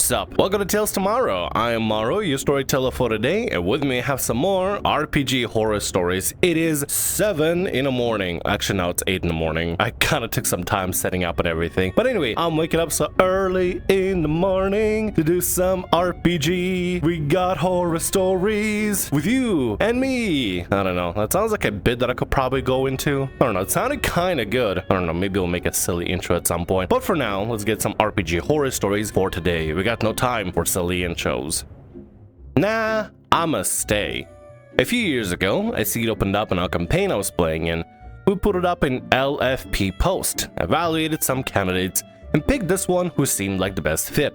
What's up? Welcome to Tales Tomorrow. I am Morrow, your storyteller for today, and with me I have some more RPG horror stories. It is 7 in the morning. Actually, now it's 8 in the morning. I kind of took some time setting up and everything. But anyway, I'm waking up so early in the morning to do some RPG. We got horror stories with you and me. I don't know. That sounds like a bit that I could probably go into. I don't know. It sounded kind of good. I don't know. Maybe we'll make a silly intro at some point. But for now, let's get some RPG horror stories for today. We got no time for silly intros. Nah, I'ma stay. A few years ago, a seed opened up in a campaign I was playing in. We put it up in LFP post, evaluated some candidates, and picked this one who seemed like the best fit.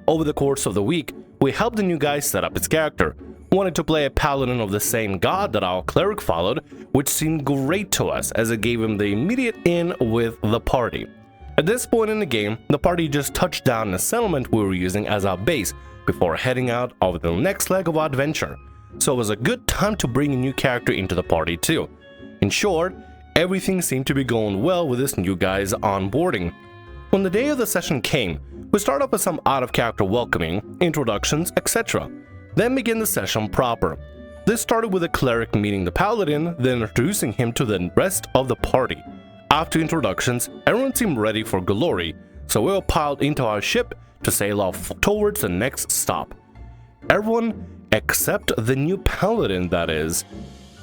Over the course of the week, we helped the new guy set up his character. Wanted to play a paladin of the same god that our cleric followed, which seemed great to us as it gave him the immediate in with the party. At this point in the game, the party just touched down in a settlement we were using as our base before heading out over the next leg of our adventure, so it was a good time to bring a new character into the party too. In short, everything seemed to be going well with this new guy's onboarding. When the day of the session came, we started off with some out-of-character welcoming, introductions, etc. Then began the session proper. This started with the cleric meeting the paladin, then introducing him to the rest of the party. After introductions, everyone seemed ready for glory, so we all piled into our ship to sail off towards the next stop. Everyone except the new paladin, that is.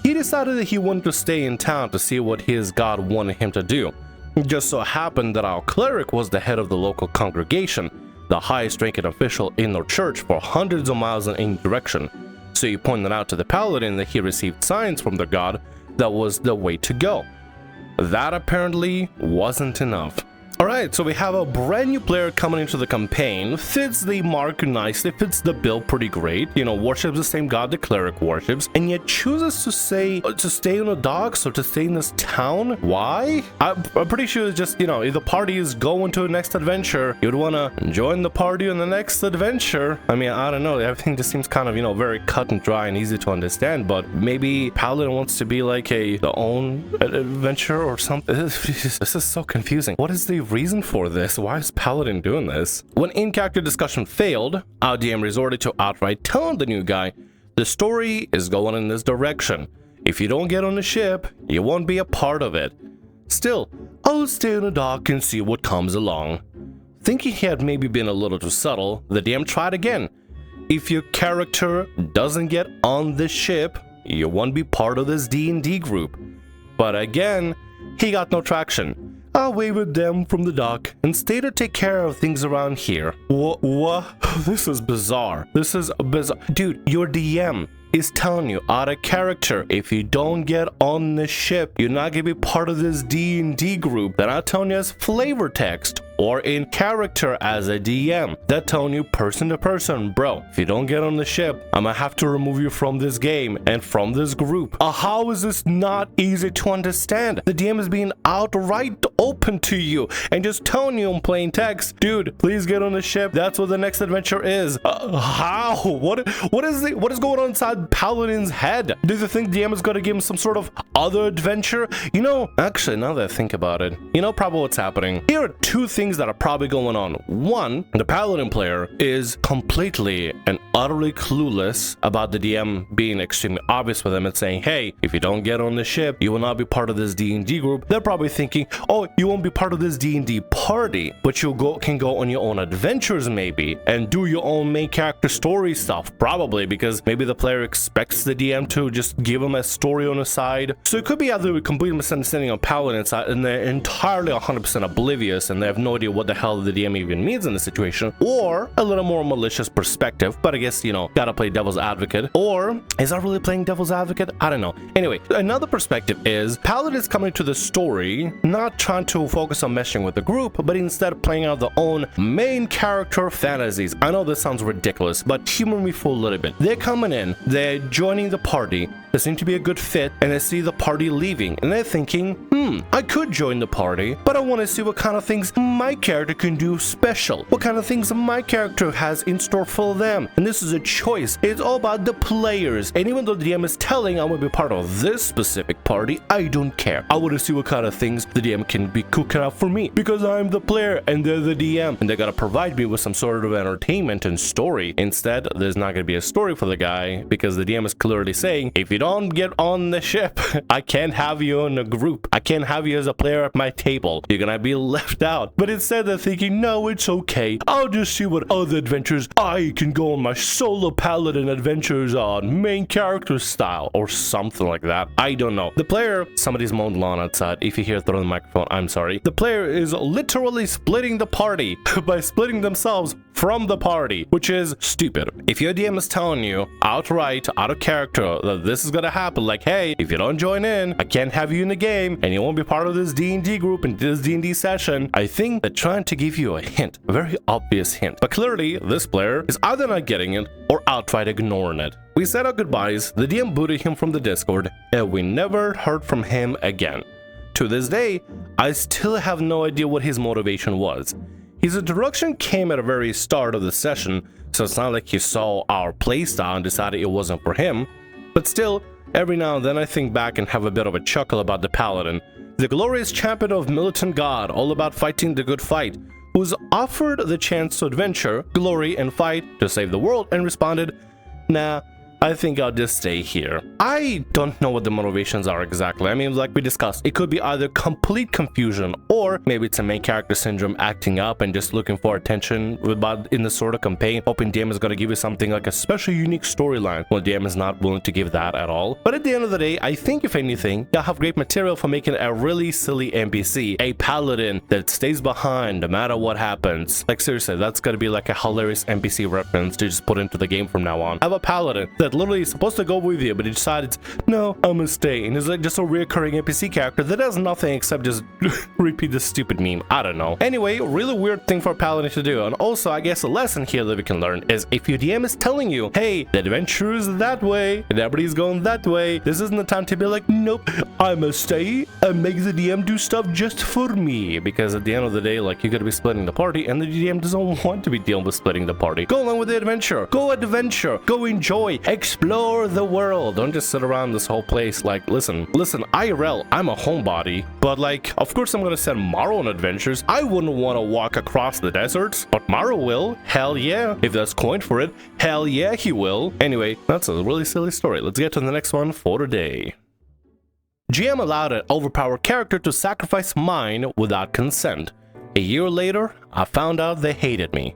He decided that he wanted to stay in town to see what his god wanted him to do. It just so happened that our cleric was the head of the local congregation, the highest ranking official in the church for hundreds of miles in any direction, so he pointed out to the paladin that he received signs from their god that was the way to go. That apparently wasn't enough. Alright, so we have a brand new player coming into the campaign, fits the mark nicely, fits the bill pretty great, you know, worships the same god the cleric worships, and yet chooses to stay on the docks or to stay in this town. Why? I'm pretty sure it's just, you know, if the party is going to the next adventure, you'd want to join the party on the next adventure. I mean, I don't know, everything just seems kind of, you know, very cut and dry and easy to understand, but maybe Paladin wants to be like the own adventure or something. This is so confusing. What is the reason for this? Why is Paladin doing this? When in-character discussion failed, our DM resorted to outright telling the new guy, the story is going in this direction. If you don't get on the ship, you won't be a part of it. Still, I'll stay in the dock and see what comes along. Thinking he had maybe been a little too subtle, the DM tried again. If your character doesn't get on the ship, you won't be part of this D&D group. But again, he got no traction. I waved them from the dock and stayed to take care of things around here. What? This is bizarre. This is bizarre. Dude, your DM is telling you out of character, if you don't get on the ship, you're not gonna be part of this D&D group. They're not telling you as flavor text or in character as a DM. They're telling you person to person, bro, if you don't get on the ship, I'm gonna have to remove you from this game and from this group. How is this not easy to understand? The DM is being outright open to you and just telling you in plain text, dude, please get on the ship. That's what the next adventure is. How? What is going on inside Paladin's head? Do you think DM is gonna give him some sort of other adventure? You know, actually, now that I think about it, you know probably what's happening. Here are two things that are probably going on. One, the Paladin player is completely and utterly clueless about the DM being extremely obvious with him and saying, hey, if you don't get on the ship, you will not be part of this D&D group. They're probably thinking, oh, you won't be part of this D&D party, but you can go on your own adventures maybe and do your own main character story stuff, probably because maybe the player expects the DM to just give him a story on the side. So it could be either a complete misunderstanding of Paladin side and they're entirely 100% oblivious and they have no idea what the hell the DM even means in the situation, or a little more malicious perspective, but I guess, you know, gotta play devil's advocate. Or is that really playing devil's advocate? I don't know. Anyway, another perspective is Paladin is coming to the story not trying to focus on meshing with the group, but instead playing out their own main character fantasies. I know this sounds ridiculous, but humor me for a little bit. They're coming in, they're joining the party, that seem to be a good fit, and I see the party leaving, and I'm thinking, I could join the party, but I want to see what kind of things my character can do special, what kind of things my character has in store for them. And this is a choice. It's all about the players. And even though the DM is telling I'm going to be part of this specific party, I don't care. I want to see what kind of things the DM can be cooking up for me, because I'm the player and they're the DM, and they got to provide me with some sort of entertainment and story. Instead, there's not going to be a story for the guy, because the DM is clearly saying, if you don't get on the ship, I can't have you in a group. I can't have you as a player at my table. You're gonna be left out. But instead they're thinking, no, it's okay. I'll just see what other adventures I can go on my solo Paladin adventures on main character style or something like that. I don't know. The player, somebody's mowing lawn outside. If you hear it through the microphone, I'm sorry. The player is literally splitting the party by splitting themselves from the party, which is stupid. If your DM is telling you outright, out of character, that this is gonna happen, like, hey, if you don't join in, I can't have you in the game, and you won't be part of this D&D group and this D&D session, I think they're trying to give you a hint, a very obvious hint. But clearly, this player is either not getting it or outright ignoring it. We said our goodbyes, the DM booted him from the Discord, and we never heard from him again. To this day, I still have no idea what his motivation was. His introduction came at the very start of the session, so it's not like he saw our playstyle and decided it wasn't for him. But still, every now and then I think back and have a bit of a chuckle about the Paladin, the glorious champion of militant god, all about fighting the good fight, who's offered the chance to adventure, glory, and fight to save the world, and responded, nah, I think I'll just stay here. I don't know what the motivations are exactly. I mean, like we discussed, it could be either complete confusion, or maybe it's a main character syndrome acting up and just looking for attention in the sort of campaign, hoping DM is going to give you something like a special unique storyline, when DM is not willing to give that at all. But at the end of the day, I think if anything, you'll have great material for making a really silly NPC, a paladin that stays behind no matter what happens. Like seriously, that's going to be like a hilarious NPC reference to just put into the game from now on. Have a paladin that literally is supposed to go with you, but he decided, no, I'm gonna stay, and it's like just a reoccurring NPC character that does nothing except just repeat this stupid meme. I don't know. Anyway, really weird thing for a paladin to do. And also, I guess a lesson here that we can learn is if your DM is telling you, hey, the adventure is that way and everybody's going that way, this isn't the time to be like, nope, I must stay and make the DM do stuff just for me, because at the end of the day, like, you're gonna be splitting the party and the DM doesn't want to be dealing with splitting the party. Go along with the adventure, go enjoy, explore the world. Don't just sit around this whole place like, listen, IRL, I'm a homebody, but like, of course I'm gonna send Morrow on adventures. I wouldn't want to walk across the deserts, but Morrow will. Hell yeah. If there's coin for it, hell yeah, he will. Anyway, that's a really silly story. Let's get to the next one for today. GM allowed an overpowered character to sacrifice mine without consent. A year later, I found out they hated me.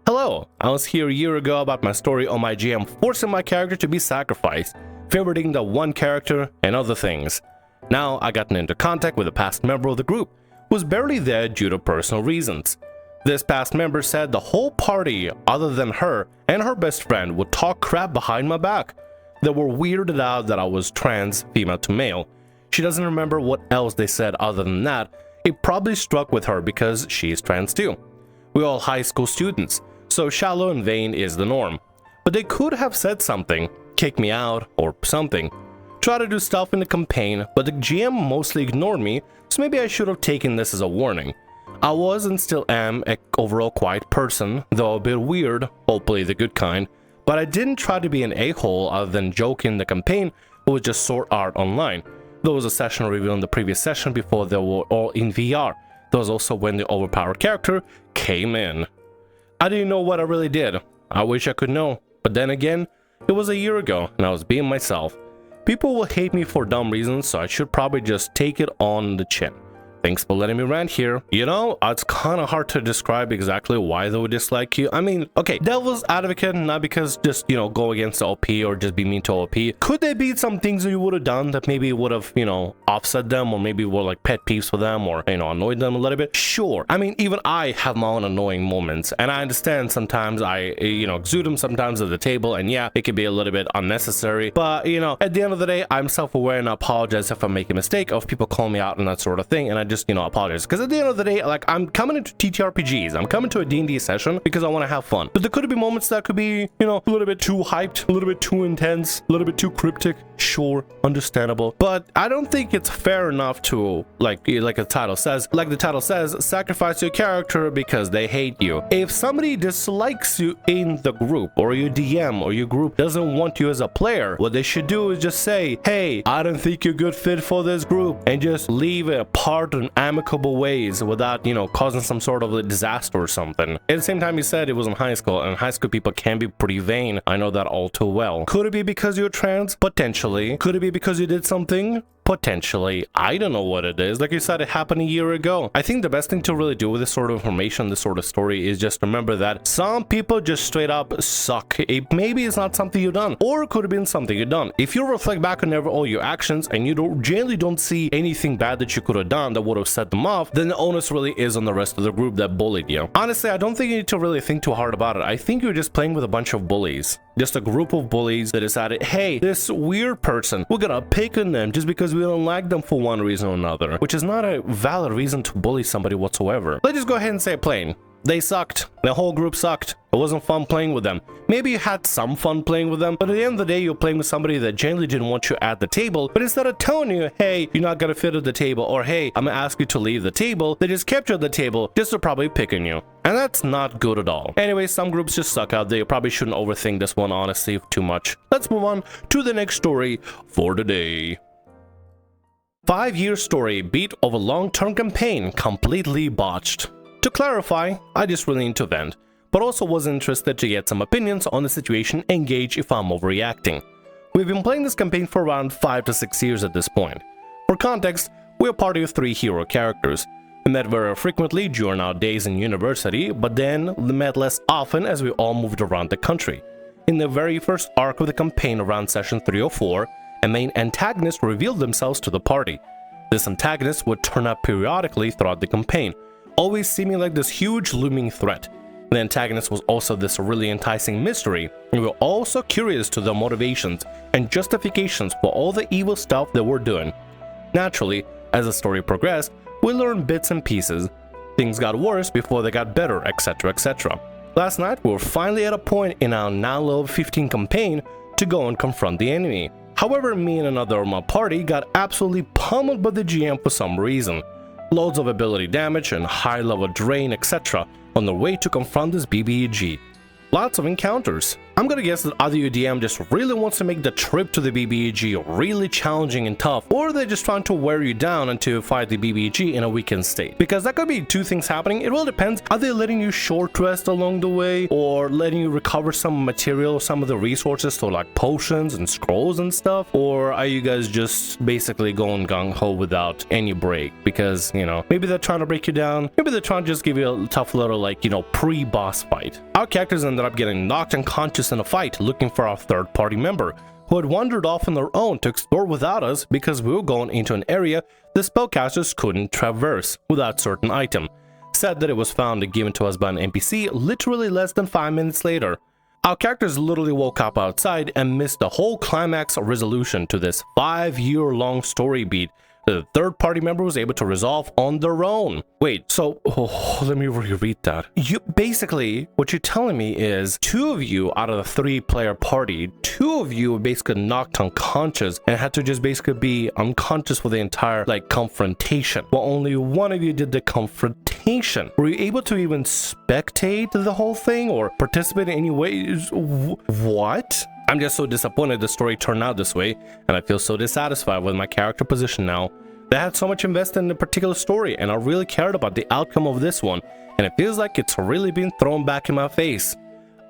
Hello, I was here a year ago about my story on my GM forcing my character to be sacrificed, favoriting the one character, and other things. Now I gotten into contact with a past member of the group, who was barely there due to personal reasons. This past member said the whole party, other than her and her best friend, would talk crap behind my back. They were weirded out that I was trans, female to male. She doesn't remember what else they said other than that. It probably struck with her because she's trans too. We're all high school students, so shallow and vain is the norm. But they could have said something, kick me out or something. Try to do stuff in the campaign, but the GM mostly ignored me, so maybe I should have taken this as a warning. I was and still am an overall quiet person, though a bit weird, hopefully the good kind, but I didn't try to be an a-hole other than joke in the campaign or was just sort art online. There was a session review in the previous session before they were all in VR. That was also when the overpowered character came in. I didn't know what I really did. I wish I could know, but then again, it was a year ago and I was being myself. People will hate me for dumb reasons, so I should probably just take it on the chin. Thanks for letting me rant here. You know, it's kind of hard to describe exactly why they would dislike you. I mean, okay, devil's advocate, not because just, you know, go against the OP or just be mean to OP. Could there be some things that you would have done that maybe would have, you know, offset them, or maybe were like pet peeves for them, or, you know, annoyed them a little bit? Sure. I mean, even I have my own annoying moments, and I understand sometimes I, you know, exude them sometimes at the table, and yeah, it can be a little bit unnecessary. But, you know, at the end of the day, I'm self-aware and I apologize if I make a mistake, or if people call me out and that sort of thing, and I just, apologize. Because at the end of the day, like, I'm coming into TTRPGs. I'm coming to a D&D session because I want to have fun. But there could be moments that could be, a little bit too hyped, a little bit too intense, a little bit too cryptic. Sure, understandable. But I don't think it's fair enough to, like the title says, sacrifice your character because they hate you. If somebody dislikes you in the group, or your DM or your group doesn't want you as a player, what they should do is just say, hey, I don't think you're a good fit for this group, and just leave it apart in amicable ways without, causing some sort of a disaster or something. At the same time, he said it was in high school, and high school people can be pretty vain. I know that all too well. Could it be because you're trans? Potentially. Could it be because you did something? Potentially. I don't know what it is. Like you said, it happened a year ago. I think the best thing to really do with this sort of information, this sort of story, is just remember that some people just straight up suck. Maybe it's not something you've done, or it could have been something you've done. If you reflect back on all your actions and you generally don't see anything bad that you could have done that would have set them off, then the onus really is on the rest of the group that bullied you. Honestly, I don't think you need to really think too hard about it. I think you're just playing with a bunch of bullies. Just a group of bullies that decided, hey, this weird person, we're gonna pick on them just because we don't like them for one reason or another, which is not a valid reason to bully somebody whatsoever. Let's just go ahead and say it plain. They sucked. The whole group sucked. It wasn't fun playing with them. Maybe you had some fun playing with them, but at the end of the day, you're playing with somebody that generally didn't want you at the table, but instead of telling you, hey, you're not gonna fit at the table, or hey, I'm gonna ask you to leave the table, they just kept you at the table just to probably pick on you. And that's not good at all. Anyway, some groups just suck out there. You probably shouldn't overthink this one, honestly, too much. Let's move on to the next story for today. 5-year story beat of a long-term campaign completely botched. To clarify, I just really need to vent, but also was interested to get some opinions on the situation and gauge if I'm overreacting. We've been playing this campaign for around 5 to 6 years at this point. For context, we're a party of 3 hero characters. We met very frequently during our days in university, but then we met less often as we all moved around the country. In the very first arc of the campaign around session 3 or 4, a main antagonist revealed themselves to the party. This antagonist would turn up periodically throughout the campaign, always seeming like this huge looming threat. The antagonist was also this really enticing mystery, and we were also curious to their motivations and justifications for all the evil stuff they were doing. Naturally, as the story progressed, we learned bits and pieces. Things got worse before they got better, etc, etc. Last night, we were finally at a point in our now level 15 campaign to go and confront the enemy. However, me and another of my party got absolutely pummeled by the GM for some reason. Loads of ability damage and high level drain, etc. on their way to confront this BBEG. Lots of encounters. I'm gonna guess that either your DM just really wants to make the trip to the BBEG really challenging and tough, or they're just trying to wear you down until you fight the BBEG in a weakened state. Because that could be 2 things happening. It really depends. Are they letting you short rest along the way, or letting you recover some material, some of the resources, so like potions and scrolls and stuff? Or are you guys just basically going gung-ho without any break? Because, maybe they're trying to break you down. Maybe they're trying to just give you a tough little, pre-boss fight. Our characters ended up getting knocked unconscious in a fight looking for our third-party member, who had wandered off on their own to explore without us because we were going into an area the spellcasters couldn't traverse without certain item. Said that it was found and given to us by an NPC literally less than 5 minutes later. Our characters literally woke up outside and missed the whole climax resolution to this 5-year-long story beat the third-party member was able to resolve on their own. Wait, so let me reread that. Basically, what you're telling me is 2 of you out of the 3-player party, 2 of you were basically knocked unconscious and had to just basically be unconscious for the entire confrontation, while only 1 of you did the confrontation. Were you able to even spectate the whole thing or participate in any way? What? I'm just so disappointed the story turned out this way, and I feel so dissatisfied with my character position now. They had so much invested in a particular story, and I really cared about the outcome of this one, and it feels like it's really been thrown back in my face.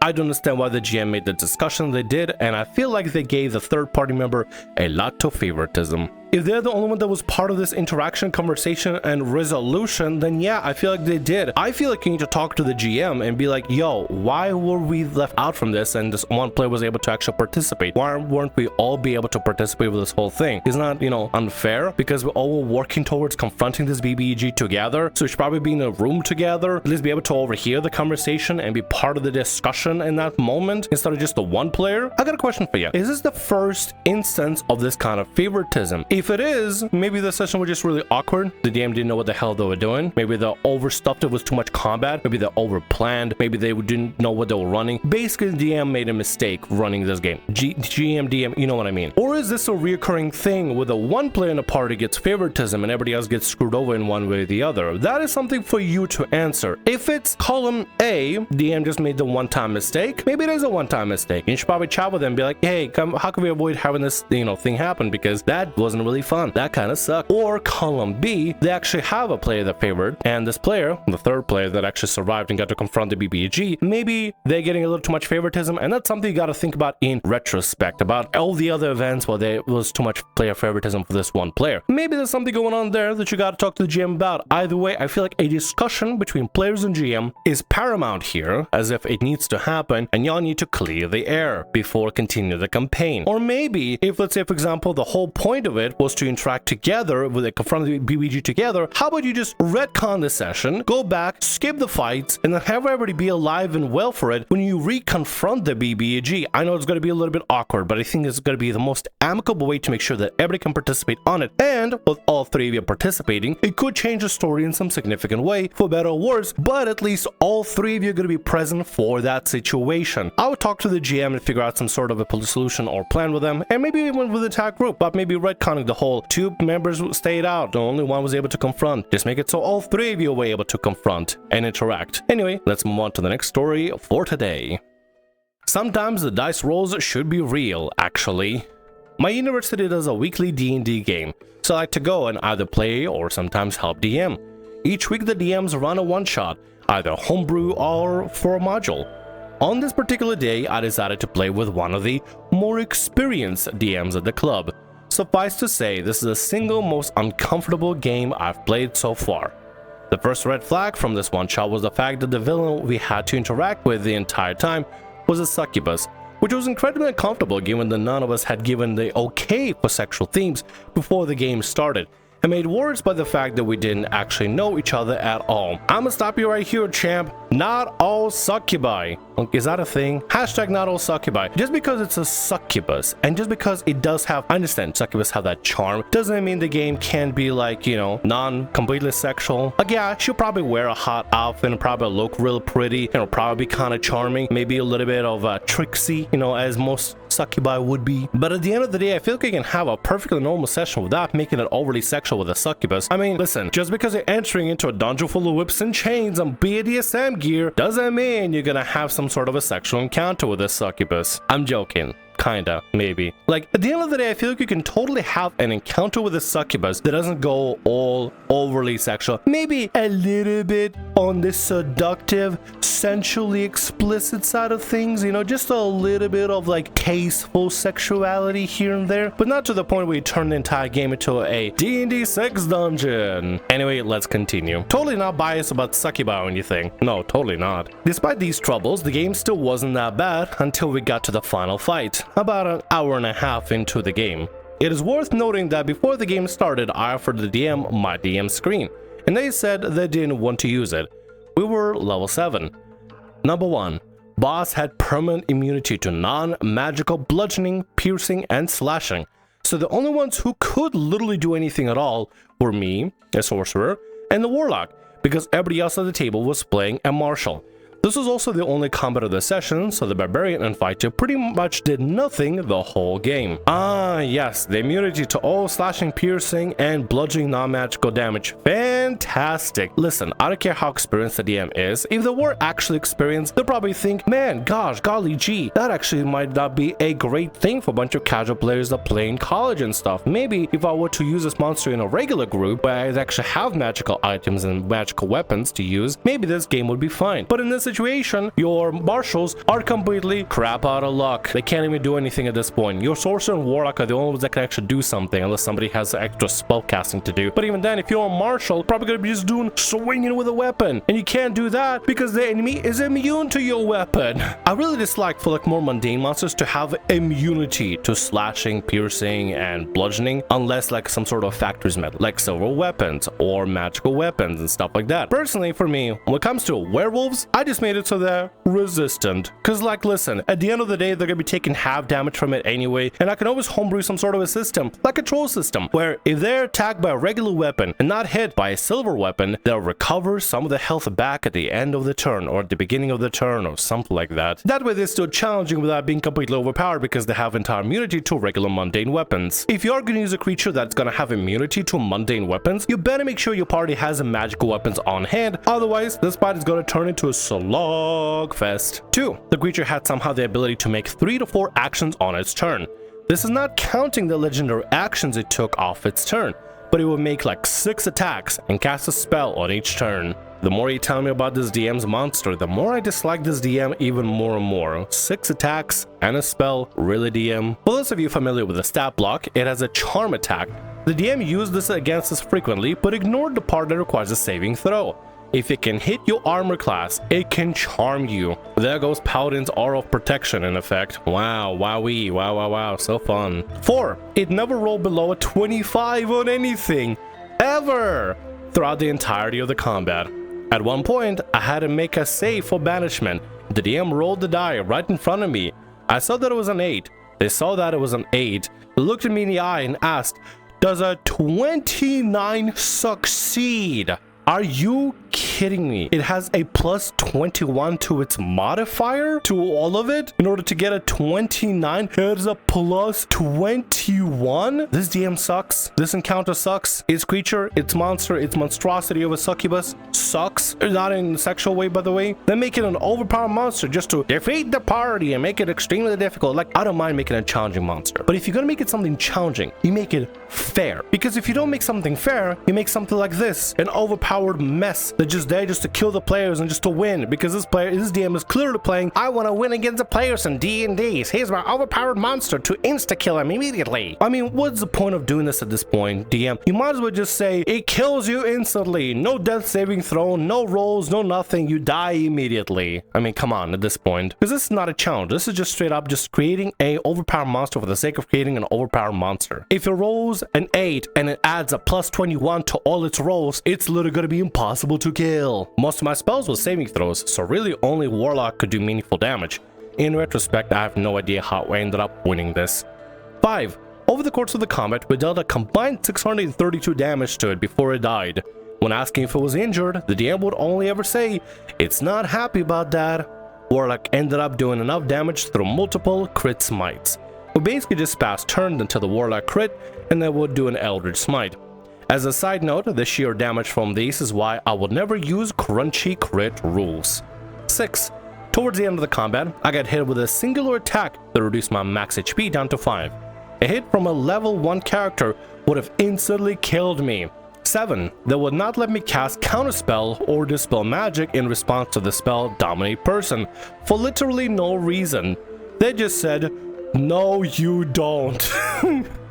I don't understand why the GM made the discussion they did, and I feel like they gave the third-party member a lot of favoritism. If they're the only one that was part of this interaction, conversation, and resolution, then yeah, I feel like they did. I feel like you need to talk to the GM and be like, yo, why were we left out from this and this one player was able to actually participate? Why weren't we all be able to participate with this whole thing? Isn't that, unfair? Because we're all working towards confronting this BBEG together, so we should probably be in a room together, at least be able to overhear the conversation and be part of the discussion in that moment instead of just the one player. I got a question for you. Is this the first instance of this kind of favoritism? If If it is, maybe the session was just really awkward. The DM didn't know what the hell they were doing. Maybe they overstuffed it with too much combat. Maybe they overplanned. Maybe they didn't know what they were running. Basically, the DM made a mistake running this game. GM, DM, you know what I mean. Or is this a reoccurring thing where the one player in the party gets favoritism and everybody else gets screwed over in one way or the other? That is something for you to answer. If it's column A, DM just made the one-time mistake, maybe it is a one-time mistake. You should probably chat with them and be like, hey, how can we avoid having this, thing happen? Because that wasn't really fun. That kind of sucked. Or column B, they actually have a player that favored, and this player, the third player that actually survived and got to confront the BBG, maybe they're getting a little too much favoritism, and that's something you got to think about in retrospect, about all the other events where there was too much player favoritism for this one player. Maybe there's something going on there that you got to talk to the GM about. Either way, I feel like a discussion between players and GM is paramount here, as if it needs to happen, and y'all need to clear the air before continue the campaign. Or maybe, if let's say for example the whole point of it was to interact together with confront the BBG together, how about you just retcon the session, go back, skip the fights, and then have everybody be alive and well for it when you re-confront the BBG. I know it's going to be a little bit awkward, but I think it's going to be the most amicable way to make sure that everybody can participate on it. And with all three of you participating, it could change the story in some significant way, for better or worse, but at least all three of you are going to be present for that situation. I would talk to the GM and figure out some sort of a solution or plan with them, and maybe even with the attack group, but maybe retconning the whole two members stayed out, the only one was able to confront. Just make it so all three of you were able to confront and interact. Anyway, let's move on to the next story for today. Sometimes the dice rolls should be real, actually. My university does a weekly D&D game, so I like to go and either play or sometimes help DM. Each week the DMs run a one-shot, either homebrew or for a module. On this particular day, I decided to play with one of the more experienced DMs at the club. Suffice to say, this is the single most uncomfortable game I've played so far. The first red flag from this one shot was the fact that the villain we had to interact with the entire time was a succubus, which was incredibly uncomfortable given that none of us had given the okay for sexual themes before the game started, and made worse by the fact that we didn't actually know each other at all. I'ma stop you right here, champ. Not all succubi. Is that a thing? Hashtag not all succubi. Just because it's a succubus, and just because it does have, I understand succubus have that charm, doesn't mean the game can be like, non-completely sexual. Like, yeah, she'll probably wear a hot outfit and probably look real pretty, probably be kind of charming, maybe a little bit of tricksy, as most succubi would be. But at the end of the day, I feel like you can have a perfectly normal session without making it overly sexual with a succubus. I mean, listen, just because you're entering into a dungeon full of whips and chains and BDSM gear doesn't mean you're gonna have some sort of a sexual encounter with a succubus. I'm joking. Kinda, maybe. Like, at the end of the day, I feel like you can totally have an encounter with a succubus that doesn't go all overly sexual. Maybe a little bit on the seductive, sensually explicit side of things, just a little bit of like tasteful sexuality here and there, but not to the point where you turn the entire game into a D&D sex dungeon. Anyway, let's continue. Totally not biased about succubi or anything. No, totally not. Despite these troubles, the game still wasn't that bad until we got to the final fight, about an hour and a half into the game. It is worth noting that before the game started, I offered the DM my DM screen, and they said they didn't want to use it. We were level 7. Number 1. Boss had permanent immunity to non-magical bludgeoning, piercing, and slashing, so the only ones who could literally do anything at all were me, a sorcerer, and the warlock, because everybody else at the table was playing a martial. This was also the only combat of the session, so the barbarian and fighter pretty much did nothing the whole game. Ah, yes, the immunity to all slashing, piercing, and bludgeoning non-magical damage. Fantastic. Listen, I don't care how experienced the DM is. If they were actually experienced, they'll probably think, man, gosh, golly gee, that actually might not be a great thing for a bunch of casual players that play in college and stuff. Maybe if I were to use this monster in a regular group where I actually have magical items and magical weapons to use, maybe this game would be fine. But in this situation, your marshals are completely crap out of luck. They can't even do anything at this point. Your sorcerer and warlock are the only ones that can actually do something, unless somebody has extra spell casting to do. But even then, if you're a marshal, probably gonna be just doing swinging with a weapon, and you can't do that because the enemy is immune to your weapon. I really dislike for like more mundane monsters to have immunity to slashing, piercing, and bludgeoning, unless like some sort of factor is met, like silver weapons or magical weapons and stuff like that. Personally, for me, when it comes to werewolves, I just made it so they're resistant. Cause like, listen, at the end of the day, they're gonna be taking half damage from it anyway, and I can always homebrew some sort of a system, like a troll system, where if they're attacked by a regular weapon and not hit by a silver weapon, they'll recover some of the health back at the end of the turn, or at the beginning of the turn, or something like that. That way they're still challenging without being completely overpowered because they have entire immunity to regular mundane weapons. If you are gonna use a creature that's gonna have immunity to mundane weapons, you better make sure your party has magical weapons on hand, otherwise this fight is gonna turn into a slugfest. 2. The creature had somehow the ability to make 3 to 4 actions on its turn. This is not counting the legendary actions it took off its turn, but it will make like 6 attacks and cast a spell on each turn. The more you tell me about this DM's monster, the more I dislike this DM even more and more. 6 attacks and a spell, really DM? For those of you familiar with the stat block, it has a charm attack. The DM used this against us frequently, but ignored the part that requires a saving throw. If it can hit your armor class, it can charm you. There goes Paladin's aura of protection in effect. Wow, wowee, wow, so fun. 4. It never rolled below a 25 on anything, ever, throughout the entirety of the combat. At one point, I had to make a save for banishment. The DM rolled the die right in front of me. I saw that it was an 8. They saw that it was an 8. They looked at me in the eye and asked, "Does a 29 succeed?" Are you kidding me? It has a plus 21 to its modifier, to all of it, in order to get a 29. It is a plus 21. This DM sucks. This encounter sucks. Its creature, its monster, its monstrosity of a succubus sucks. Not in a sexual way, by the way. Then make it an overpowered monster just to defeat the party and make it extremely difficult. Like, I don't mind making a challenging monster, but if you're gonna make it something challenging, you make it fair. Because if you don't make something fair, you make something like this, an overpowered mess that's just there just to kill the players and just to win, because this DM is clearly playing, I want to win against the players in D&Ds. Here's my overpowered monster to insta-kill him immediately. I mean, what's the point of doing this at this point, DM? You might as well just say, it kills you instantly. No death saving throw, no rolls, no nothing. You die immediately. I mean, come on at this point. Because this is not a challenge. This is just straight up just creating a overpowered monster for the sake of creating an overpowered monster. If it rolls an 8 and it adds a plus 21 to all its rolls, it's literally going to be impossible to kill. Most of my spells were saving throws, so really only Warlock could do meaningful damage. In retrospect, I have no idea how I ended up winning this. 5. Over the course of the combat, we dealt a combined 632 damage to it before it died. When asking if it was injured, the DM would only ever say, "It's not happy about that." Warlock ended up doing enough damage through multiple crit smites. We basically just passed turns until the Warlock crit, and then would do an Eldritch Smite. As a side note, the sheer damage from these is why I would never use crunchy crit rules. 6. Towards the end of the combat, I got hit with a singular attack that reduced my max HP down to 5. A hit from a level 1 character would have instantly killed me. 7. They would not let me cast Counterspell or Dispel Magic in response to the spell Dominate Person, for literally no reason. They just said, "No, you don't."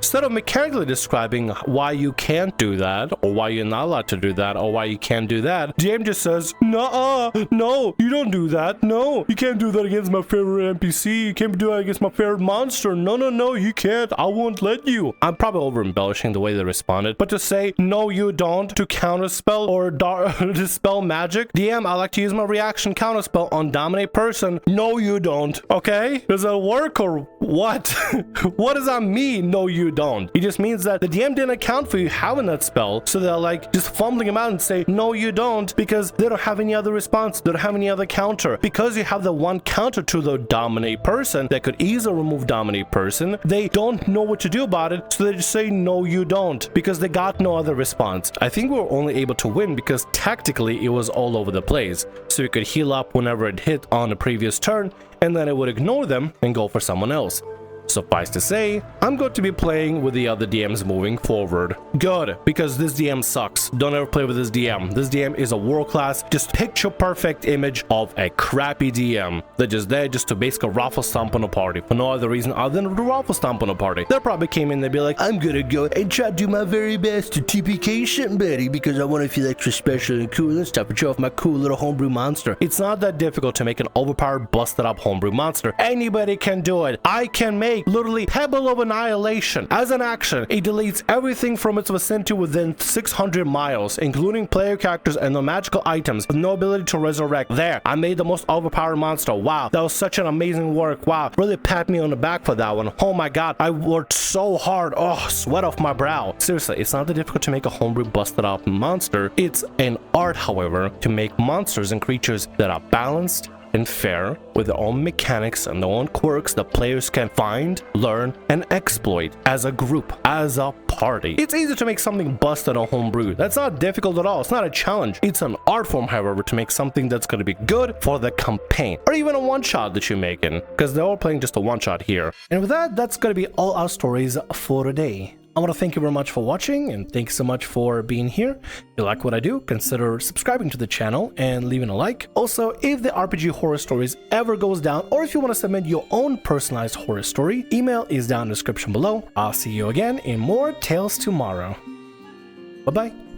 Instead of mechanically describing why you can't do that, or why you're not allowed to do that, or why you can't do that, DM just says, "Nuh-uh, no, you don't do that. No, you can't do that against my favorite NPC. You can't do that against my favorite monster. No, you can't. I won't let you." I'm probably over-embellishing the way they responded, but to say, "No, you don't," to counterspell or dispel magic, DM, I like to use my reaction counterspell on Dominate Person. No, you don't. Okay? Does that work or what? What does that mean? No, you don't. It just means that the DM didn't account for you having that spell, so they're like just fumbling them out and say, "No, you don't," because they don't have any other response. They don't have any other counter. Because you have the one counter to the Dominate Person that could easily remove Dominate Person, they don't know what to do about it, so they just say, "No, you don't," because they got no other response. I think we were only able to win because tactically it was all over the place, so we could heal up whenever it hit on the previous turn, and then it would ignore them and go for someone else. Suffice to say, I'm going to be playing with the other DMs moving forward. Good, because this DM sucks. Don't ever play with this DM. This DM is a world-class, just picture-perfect image of a crappy DM. They're just there just to basically raffle stomp on a party for no other reason other than to raffle stomp on a party. They probably came in, they'd be like, "I'm gonna go and try to do my very best to TPK somebody because I want to feel extra special and cool and stuff and show off my cool little homebrew monster." It's not that difficult to make an overpowered, busted-up homebrew monster. Anybody can do it. I can make make literally Pebble of Annihilation. As an action, it deletes everything from its vicinity within 600 miles, including player characters and the magical items with no ability to resurrect. There, I made the most overpowered monster. Wow, that was such an amazing work. Wow, really pat me on the back for that one. Oh my god, I worked so hard. Oh, sweat off my brow. Seriously, it's not that difficult to make a homebrew busted up monster. It's an art, however, to make monsters and creatures that are balanced and fair, with their own mechanics and their own quirks that players can find, learn, and exploit as a group, as a party. It's easy to make something busted on homebrew. That's not difficult at all. It's not a challenge. It's an art form, however, to make something that's going to be good for the campaign, or even a one-shot that you're making, because they're all playing just a one-shot here. And with that, that's going to be all our stories for today. I want to thank you very much for watching, and thanks so much for being here. If you like what I do, consider subscribing to the channel and leaving a like. Also, if the RPG Horror Stories ever goes down, or if you want to submit your own personalized horror story, email is down in the description below. I'll see you again in more Tales Tomorrow. Bye-bye.